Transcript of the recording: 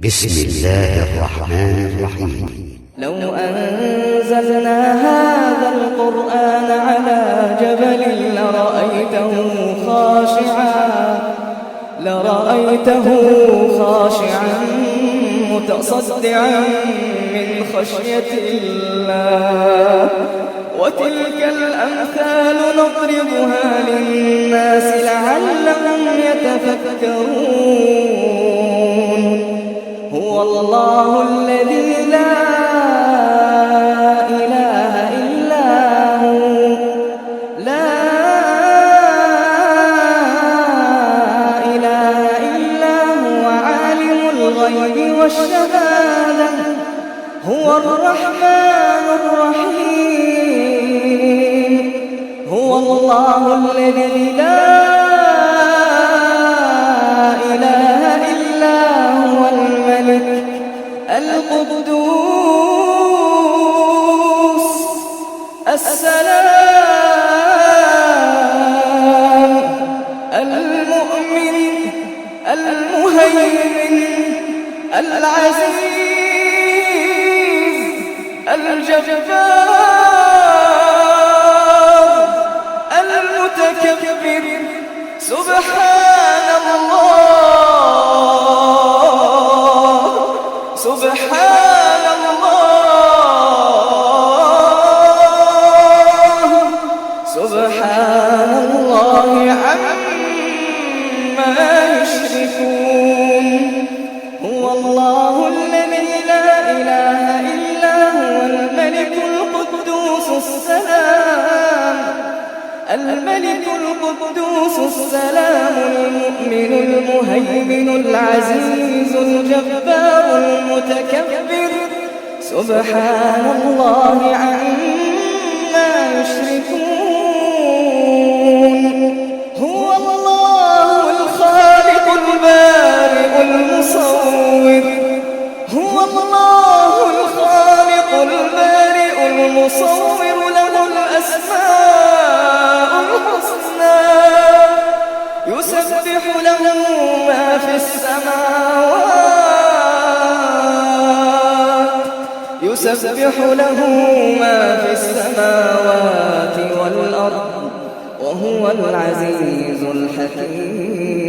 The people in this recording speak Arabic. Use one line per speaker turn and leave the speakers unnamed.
بسم الله الرحمن الرحيم.
لو أنزلنا هذا القرآن على جبل لرأيته خاشعا متصدعا من خشية الله. وتلك الأمثال نضربها للناس لعلهم يتفكرون. هو الله الذي لا إله إلا هو عالم الغيب والشهادة هو الرحمن الرحيم. هو الله الذي لا إله إلا هو الملك القدوس السلام المؤمن المهيمن العزيز الجبار المتكبر. سبحان الله سبحان الله سبحان الله عما يشركون. هو الله الذي لا إله إلا هو الملك القدوس السلام المؤمن المهيمن العزيز الجبار المتكبر. سبحان الله عما يشركون. هو الله الخالق البارئ المصور. هو الله الخالق البارئ المصور له الأسماء الحسنى. يسبح له ما في السماوات والأرض وهو العزيز الحكيم.